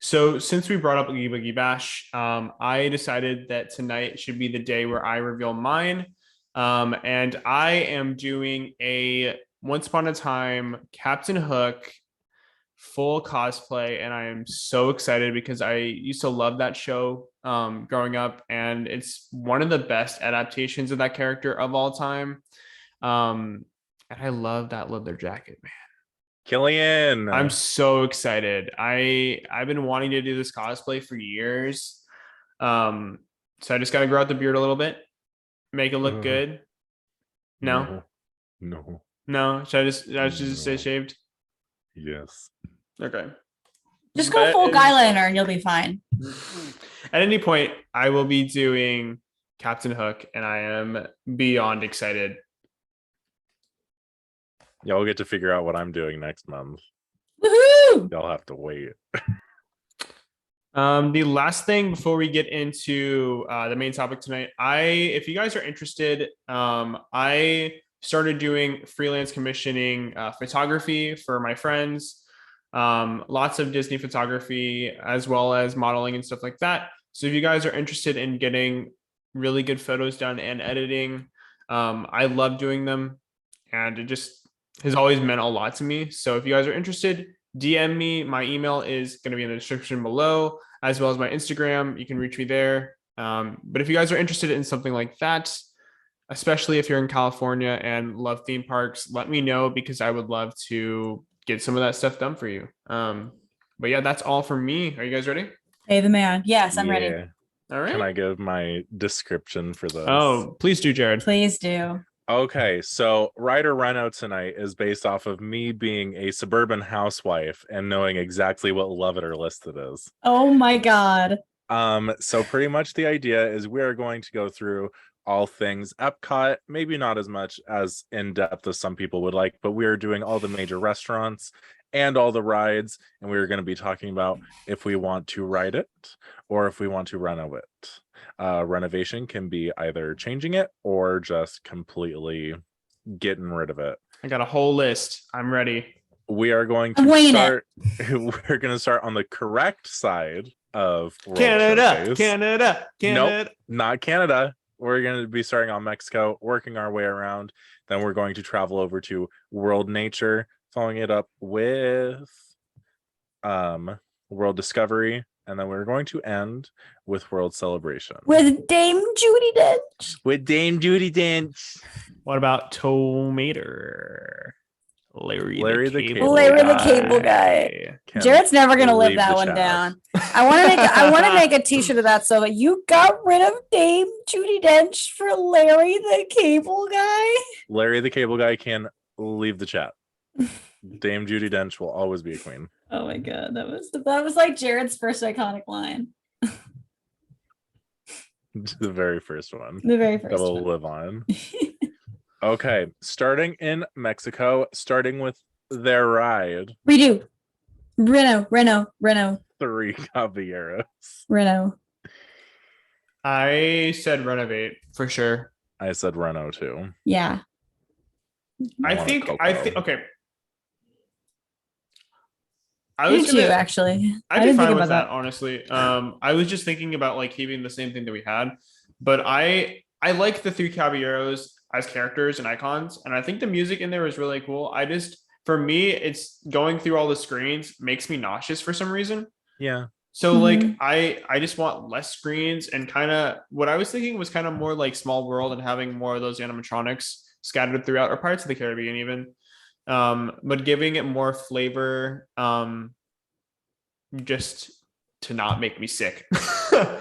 So since we brought up Oogie Boogie Bash, I decided that tonight should be the day where I reveal mine. And I am doing a Once Upon a Time Captain Hook full cosplay, and I am so excited because I used to love that show growing up, and it's one of the best adaptations of that character of all time. And I love that leather jacket, man. I'm Killian. so excited. I've been wanting to do this cosplay for years. Um, so I just gotta grow out the beard a little bit, make it look Uh, good. No, no, no, no. Should I just stay no. shaved? Yes. Okay. Just go But full guyliner and you'll be fine. at any point, I will be doing Captain Hook, and I am beyond excited. Y'all get to figure out what I'm doing next month. Woohoo! Y'all have to wait. The last thing before we get into the main topic tonight, if you guys are interested, I started doing freelance commissioning photography for my friends, lots of Disney photography as well as modeling and stuff like that. So if you guys are interested in getting really good photos done and editing, I love doing them, and it just has always meant a lot to me. So if you guys are interested, DM me. My email is going to be in the description below, as well as my Instagram. You can reach me there. But if you guys are interested in something like that, especially if you're in California and love theme parks, let me know because I would love to get some of that stuff done for you. But yeah, that's all for me. Are you guys ready? Hey, the man. Yes, I'm ready. All right. Can I give my description for this? Oh, please do, Jared. Please do. Okay, so Ryder Reno tonight is based off of me being a suburban housewife and knowing exactly what Love It or List it is. Oh my God. So pretty much the idea is we are going to go through all things Epcot, maybe not as much as in depth as some people would like, but we are doing all the major restaurants and all the rides, and we're going to be talking about if we want to ride it or if we want to renovate it. Renovation can be either changing it or just completely getting rid of it. I got a whole list. I'm ready. We are going to start. We're going to start on the correct side of World Showcase. Canada. Nope, not Canada. We're going to be starting on Mexico, working our way around. Then we're going to travel over to World Nature, following it up with World Discovery, and then we're going to end with World Celebration. With Dame Judi Dench. With Dame Judi Dench. What about Tomater? Larry the Cable Guy. Jared's never gonna live that one down. I want to make a t-shirt of that. So you got rid of Dame Judi Dench for Larry the Cable Guy. Larry the Cable Guy can leave the chat. Dame Judi Dench will always be a queen. Oh my God, that was like Jared's first iconic line. The very first one. The very first that will one. live on. Okay, starting in Mexico, starting with their ride. We do. Reno. 3 Caballeros. Reno. I said renovate for sure. I said Reno too. Yeah. I think okay. Me too, actually. I'd be fine with that, honestly. I was just thinking about like keeping the same thing that we had, but I like the 3 Caballeros as characters and icons, and I think the music in there is really cool. For me, it's going through all the screens makes me nauseous for some reason. Yeah. So like I just want less screens, and kind of what I was thinking was kind of more like Small World and having more of those animatronics scattered throughout, or Pirates of the Caribbean even. But giving it more flavor, just to not make me sick.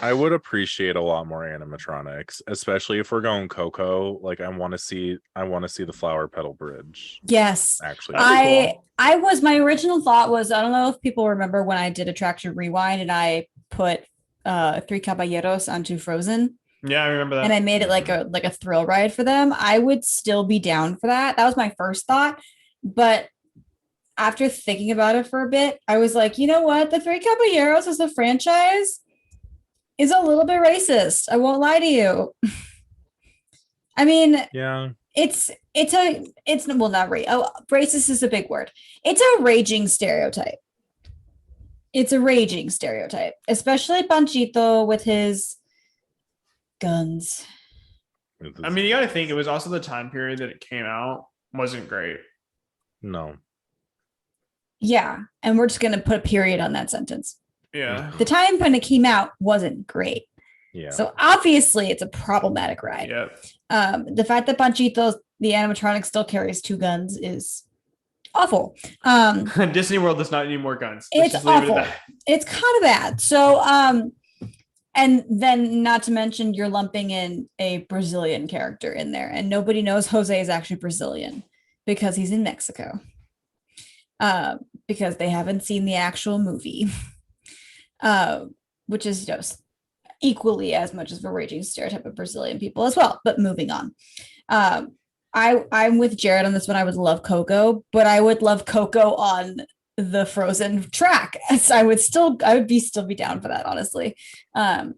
I would appreciate a lot more animatronics, especially if we're going Coco. Like I want to see the flower petal bridge. Yes. Actually, my original thought was, I don't know if people remember when I did Attraction Rewind and I put 3 Caballeros onto Frozen. Yeah, I remember that. And I made it like a thrill ride for them. I would still be down for that. That was my first thought. But after thinking about it for a bit, I was like, you know what? The 3 Caballeros as a franchise is a little bit racist. I won't lie to you. I mean, yeah, it's well, not racist is a big word. It's a raging stereotype. it's a raging stereotype, especially Panchito with his guns. I mean, you got to think it was also the time period that it came out wasn't great. No. Yeah, and we're just gonna put a period on that sentence. Yeah. The time when it came out wasn't great. Yeah. So obviously it's a problematic ride. Yep. The fact that Panchito, the animatronic, still carries 2 guns is awful. Disney World does not need more guns. It's awful. It's kind of bad. So and then not to mention you're lumping in a Brazilian character in there, and nobody knows Jose is actually Brazilian because he's in Mexico. Because they haven't seen the actual movie. Which is just equally as much as a raging stereotype of Brazilian people as well. But moving on. I'm with Jared on this one. I would love Coco, but I would love Coco on the Frozen track. So I would still be down for that, honestly. And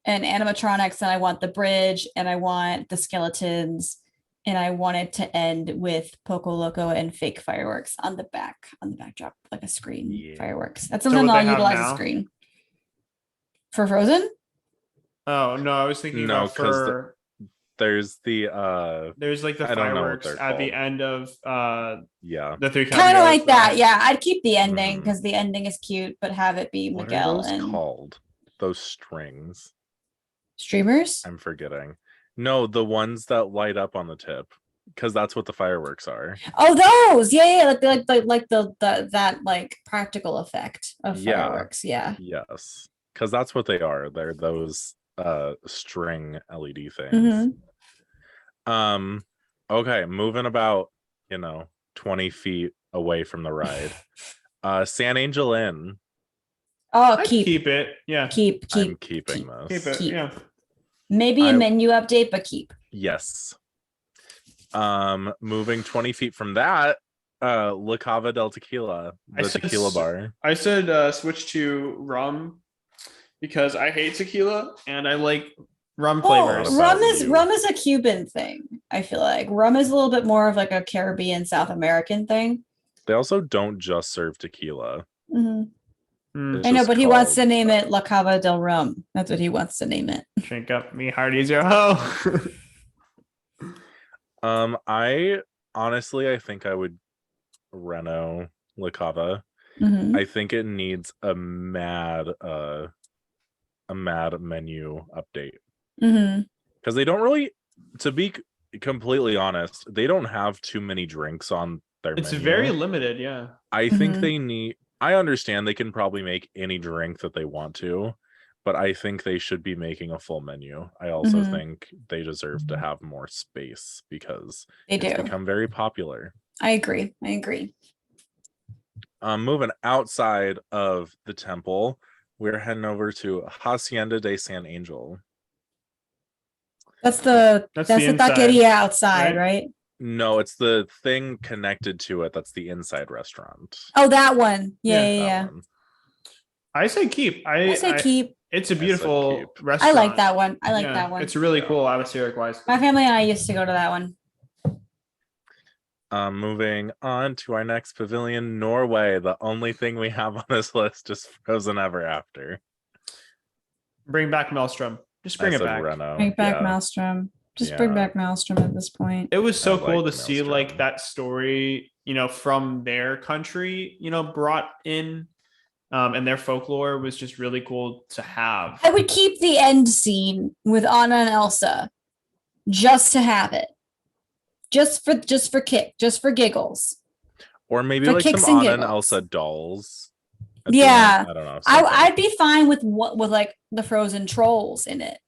animatronics, and I want the bridge, and I want the skeletons, and I want it to end with Poco Loco and fake fireworks on the backdrop, like a screen fireworks. That's something I'll utilize a screen for Frozen. Oh no, I was thinking about for there's like the fireworks at the end of the Three Caballeros. Kind of like that. Yeah, I'd keep the ending because the ending is cute, but have it be Miguel. What are those called? Those strings. Streamers? I'm forgetting. No, the ones that light up on the tip, because that's what the fireworks are. Oh, those, yeah, like the practical effect of fireworks. Yeah. Yes, because that's what they are. They're those string LED things. Mm-hmm. Okay, moving about 20 feet away from the ride. San Angel Inn. Oh, keep it. Yeah, keep. I'm keeping this. Keep it. Yeah. Maybe a menu update, but keep. Yes. Moving 20 feet from that, La Cava del Tequila, the tequila bar. I said switch to rum because I hate tequila and I like rum flavors. Rum is a Cuban thing. I feel like rum is a little bit more of like a Caribbean, South American thing. They also don't just serve tequila. Mm-hmm. I know, but he wants to name it La Cava del Rum. That's what he wants to name it. Drink up me hearties, yo ho. I honestly, I think I would Reno La Cava. Mm-hmm. I think it needs a mad menu update. Mm-hmm. Because they don't really, to be completely honest, they don't have too many drinks on their menu. It's very limited, yeah. I think they need. I understand they can probably make any drink that they want to, but I think they should be making a full menu. I also think they deserve to have more space because it's become very popular. I agree. Moving outside of the temple, we're heading over to Hacienda de San Angel. That's the taqueria outside, right? No, it's the thing connected to it. That's the inside restaurant. Oh, that one. Yeah. One. I say keep. I say keep. It's a beautiful restaurant. I like that one. That one. It's really cool, atmospheric wise. My family and I used to go to that one. Moving on to our next pavilion, Norway. The only thing we have on this list is Frozen Ever After. Bring back Maelstrom. Just bring it back. Reno. Bring back Maelstrom. Just bring back Maelstrom at this point. It was so cool to see like that story, from their country, brought in, and their folklore was just really cool to have. I would keep the end scene with Anna and Elsa, just to have it, just for giggles, or maybe like some Anna and Elsa dolls. Yeah, I don't know. I'd be fine with like the Frozen trolls in it.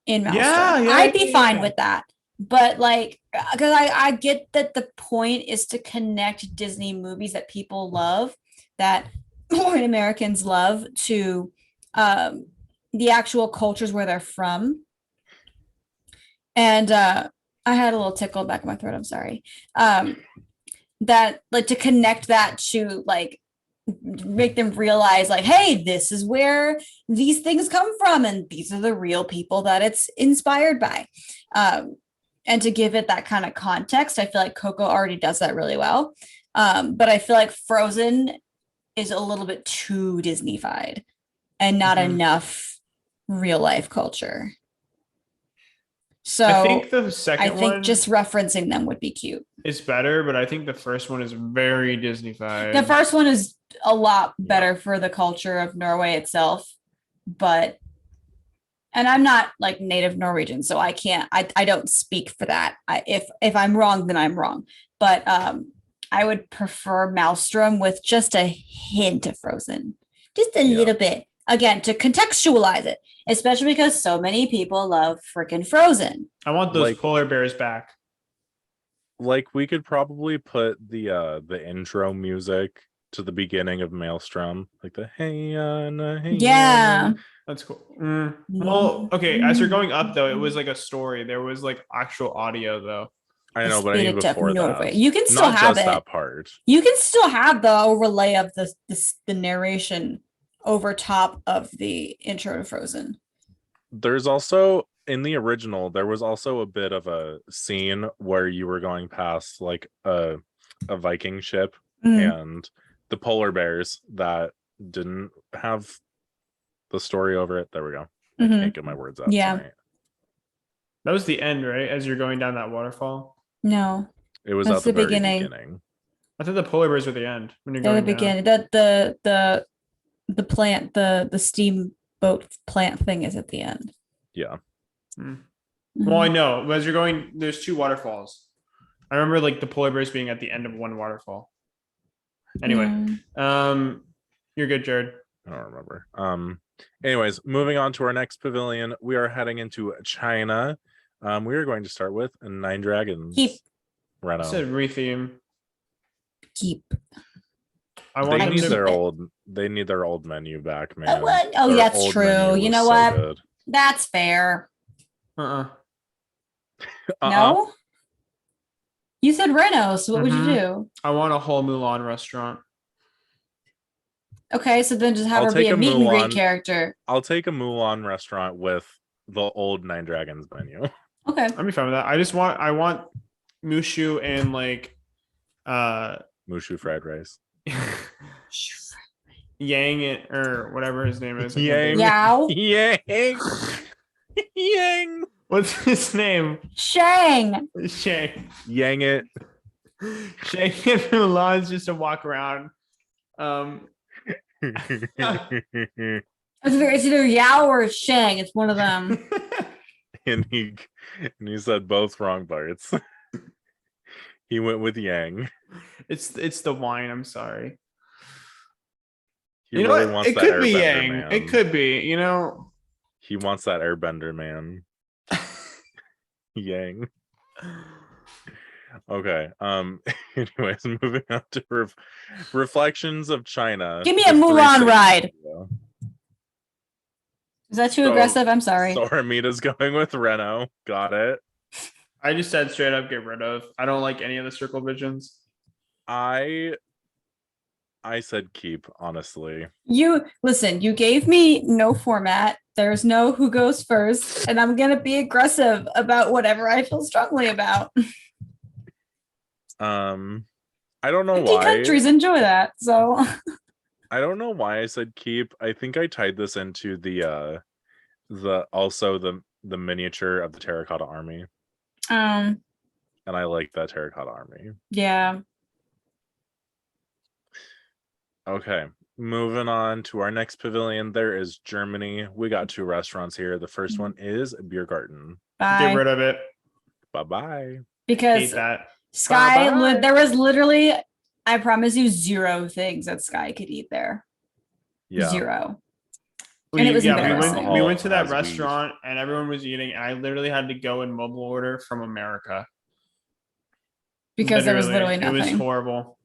In Maelstrom. I'd be fine with that. But like, because I get that the point is to connect Disney movies that people love, that foreign Americans love, to the actual cultures where they're from. And I had a little tickle back in my throat. I'm sorry. That like to connect that to like make them realize like, hey, this is where these things come from and these are the real people that it's inspired by, and to give it that kind of context. I feel like Coco already does that really well, but I feel like Frozen is a little bit too Disney-fied and not enough real life culture. So I think the second one just referencing them would be cute. is better, but I think the first one is very Disney-fied. The first one is a lot better for the culture of Norway itself, but and I'm not like native Norwegian, so I can't. I don't speak for that. If I'm wrong, then I'm wrong. But I would prefer Maelstrom with just a hint of Frozen, just a little bit. Again, to contextualize it, especially because so many people love freaking Frozen. I want those polar bears back. Like we could probably put the intro music to the beginning of Maelstrom, like the hey That's cool. Well, okay, as you're going up though, it was like a story. There was like actual audio though. I know, but I mean before that. You can still not have just it. That part. You can still have the overlay of the narration over top of the intro to Frozen. There's also in the original, there was also a bit of a scene where you were going past like a Viking ship and the polar bears that didn't have the story over it. There we go. I can't get my words out. Yeah. Tonight. That was the end, right? As you're going down that waterfall. No. It was at the very beginning. I thought the polar bears were the end when you're going the beginning. The plant, the steamboat plant thing is at the end. Yeah. Well, I know. As you're going, there's two waterfalls. I remember like the polar bears being at the end of one waterfall. Anyway, you're good, Jared. I don't remember. Anyways, moving on to our next pavilion, we are heading into China. We are going to start with 9 Dragons. Keep. Reno. I said retheme. Keep. They need their old menu back, man. Oh, that's true. You know what? Good. That's fair. No? You said Reno, so what would you do? I want a whole Mulan restaurant. Okay, so then just have her be a meet and greet character. I'll take a Mulan restaurant with the old 9 Dragons menu. Okay. I'd be fine with that. I want Mushu and like Mushu fried rice. Yang it or whatever his name is. Yang. Yang. What's his name? Shang. Yang it. Shang and Mulan's just to walk around. It's either Yao or Shang. It's one of them. and he said both wrong parts. He went with Yang. It's the wine. I'm sorry. He really wants it that could be Airbender Yang. man. It could be. You know. He wants that Airbender man. Yang. Okay. Anyways, moving on to Reflections of China. Give me a Mulan ride. Is that too aggressive? I'm sorry. So Armita's going with Reno. Got it. I just said straight up get rid of. I don't like any of the circle visions. I said keep, honestly. You gave me no format. There's no who goes first, and I'm gonna be aggressive about whatever I feel strongly about. I don't know why. Countries enjoy that, so I don't know why I said keep. I think I tied this into the miniature of the terracotta army. And I like that terracotta army. Yeah. Okay, moving on to our next pavilion. There is Germany. We got 2 restaurants here. The first one is Biergarten. Bye. Get rid of it. Bye. Because hate that. Sky, there was literally, I promise you, 0 things that Sky could eat there. Yeah. 0. And it was embarrassing. We went to that restaurant and everyone was eating, and I literally had to go and mobile order from America. Because there was literally nothing. It was horrible.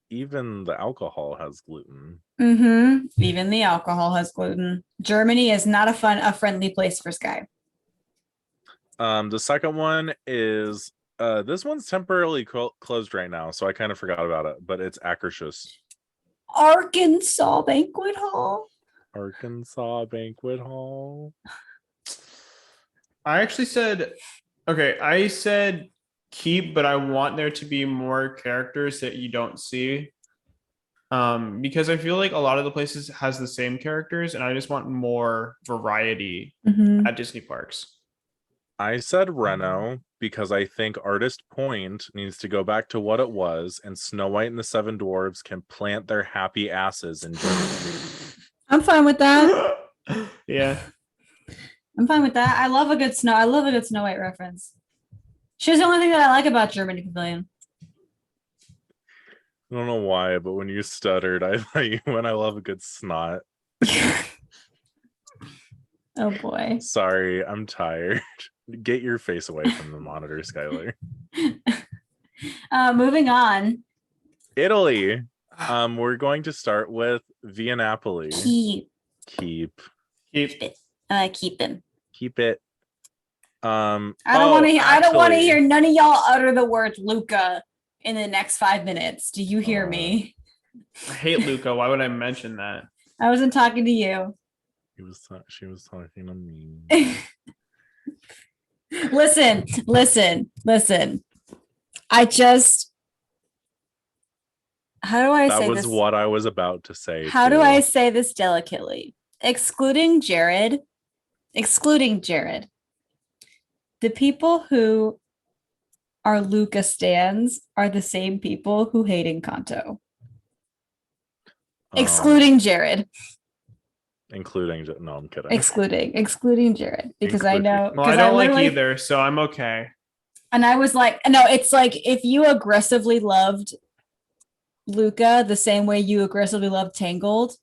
Even the alcohol has gluten. Even the alcohol has gluten. Germany is not a friendly place for Sky. The second one is this one's temporarily closed right now, so I kind of forgot about it, but it's Akershus. Arkansas Banquet Hall. Arkansas Banquet Hall. I actually said, okay, I said keep, but I want there to be more characters that you don't see. because I feel like a lot of the places has the same characters, and I just want more variety Mhm. at Disney parks. I said Reno because I think Artist Point needs to go back to what it was, and Snow White and the Seven Dwarves can plant their happy asses in Germany. I'm fine with that. Yeah. I'm fine with that. I love a good Snow White reference. She was the only thing that I like about Germany Pavilion. I don't know why, but when you stuttered, I thought you when I love a good snot. Oh boy. Sorry, I'm tired. Get your face away from the monitor, Skyler. Moving on. Italy. We're going to start with Via Napoli. Keep Keep it. Keep him. Keep it. I don't want to hear. I don't want to actually- hear none of y'all utter the word Luca in the next 5 minutes. Do you hear me? I hate Luca. Why would I mention that? I wasn't talking to you. She was talking to me. Listen. How do I say That this? was what I was about to say. How too. do I say this delicately? Excluding Jared, the people who are Luca stans are the same people who hate Encanto. Excluding Jared. Including no, I'm kidding. Excluding Jared. Because I know Well, I don't like either, so I'm okay. And I was like, no, it's like if you aggressively loved Luca the same way you aggressively love Tangled,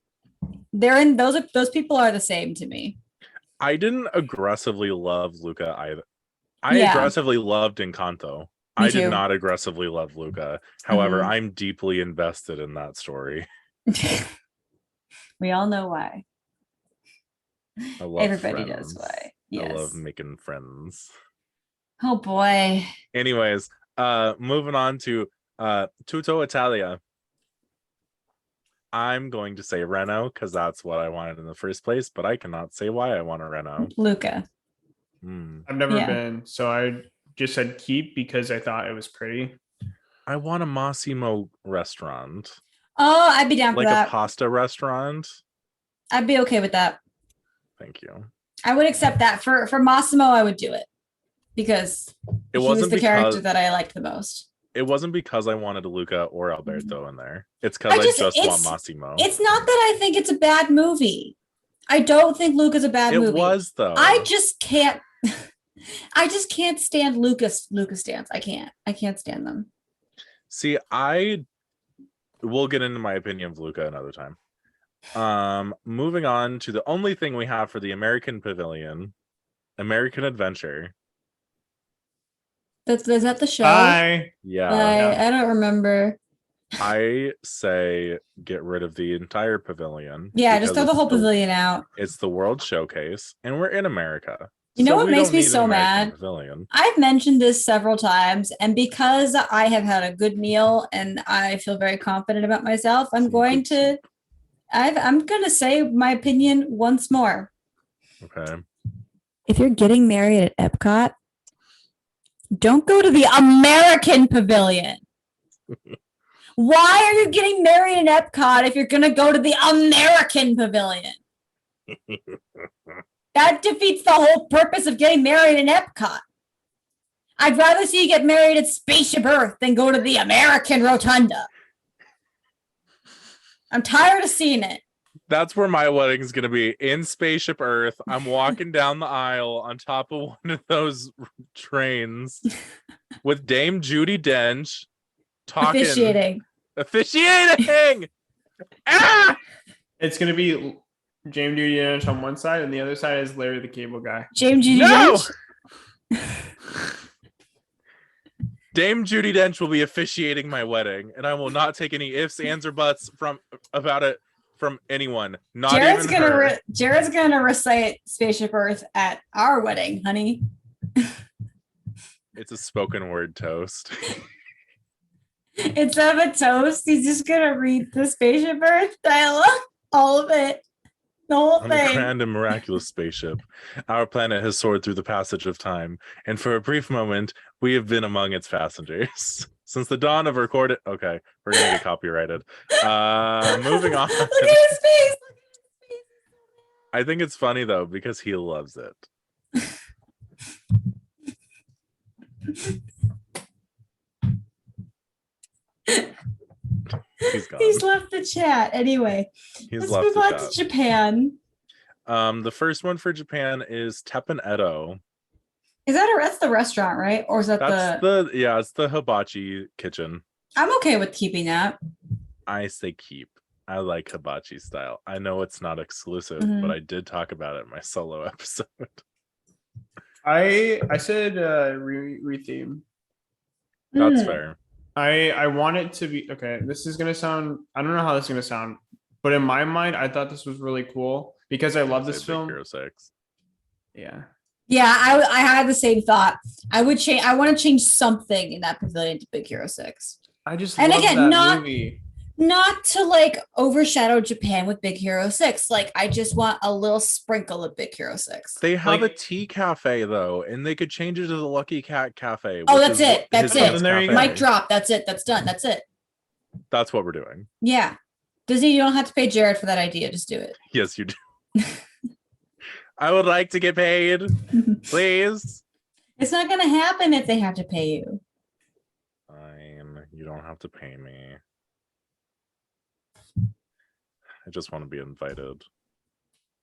those people are the same to me. I didn't aggressively love Luca either. I aggressively loved Encanto. I did not aggressively love Luca. However, I'm deeply invested in that story. We all know why. I love Everybody friends. knows why. Yes. I love making friends. Oh boy. Anyways, moving on to Tutto Italia. I'm going to say Reno because that's what I wanted in the first place, but I cannot say why I want a Reno. Luca. I've never been, so I just said keep because I thought it was pretty. I want a Massimo restaurant. Oh, I'd be down for that. Like a pasta restaurant. I'd be okay with that. Thank you. I would accept that. For Massimo, I would do it because he was the character that I liked the most. It wasn't because I wanted a Luca or Alberto in there. It's because I just want Massimo. It's not that I think it's a bad movie. I don't think Luca's a bad movie. It was though. I just can't stand Lucas stands. I can't stand them. See, we'll get into my opinion of Luca another time. Moving on to the only thing we have for the American Pavilion, American Adventure. Is that the show? Yeah. I don't remember. I say get rid of the entire pavilion. Yeah, just throw the whole pavilion out. It's the World Showcase, and we're in America. You know what makes me so mad? Pavilion. I've mentioned this several times, and because I have had a good meal and I feel very confident about myself, I'm going to say my opinion once more. Okay. If you're getting married at Epcot, don't go to the American Pavilion. Why are you getting married in Epcot if you're going to go to the American Pavilion? That defeats the whole purpose of getting married in Epcot. I'd rather see you get married at Spaceship Earth than go to the American Rotunda. I'm tired of seeing it. That's where my wedding is going to be, in Spaceship Earth. I'm walking down the aisle on top of one of those trains with Dame Judi Dench talking. Officiating! Ah! It's going to be James Judi Dench on one side, and the other side is Larry the Cable Guy. James Judi Dench? Dame Judi Dench will be officiating my wedding, and I will not take any ifs, ands, or buts about it from anyone. Not Jared's even her. Jared's gonna recite Spaceship Earth at our wedding, honey. It's a spoken word toast. Instead of a toast, he's just gonna read the Spaceship Earth dialogue, all of it. The whole On thing. a grand and miraculous spaceship, our planet has soared through the passage of time, and for a brief moment, we have been among its passengers. Since the dawn of recorded. Okay, we're gonna get copyrighted. Moving on. Look at his face. I think it's funny though because he loves it. He's gone. He's left the chat. Anyway, let's move on to Japan. The first one for Japan is Teppan Edo. Is that's the restaurant, right? Or is that it's the hibachi kitchen. I'm okay with keeping that. I say keep. I like hibachi style. I know it's not exclusive, but I did talk about it in my solo episode. I said retheme. That's fair. I want it to be okay. This is gonna sound. I don't know how this is gonna sound, but in my mind, I thought this was really cool because I love this film. Hero 6. Yeah. Yeah, I had the same thought. I would change. I want to change something in that pavilion to Big Hero 6. I just and love again, that movie. Not to like overshadow Japan with Big Hero 6. Like I just want a little sprinkle of Big Hero 6. They have a tea cafe though, and they could change it to the Lucky Cat Cafe. Oh, that's it. That's it. There you go. Mic drop. That's it. That's done. That's it. That's what we're doing. Yeah. Disney, you don't have to pay Jared for that idea. Just do it. Yes, you do. I would like to get paid, please. It's not going to happen if they have to pay you. Fine. You don't have to pay me. I just want to be invited.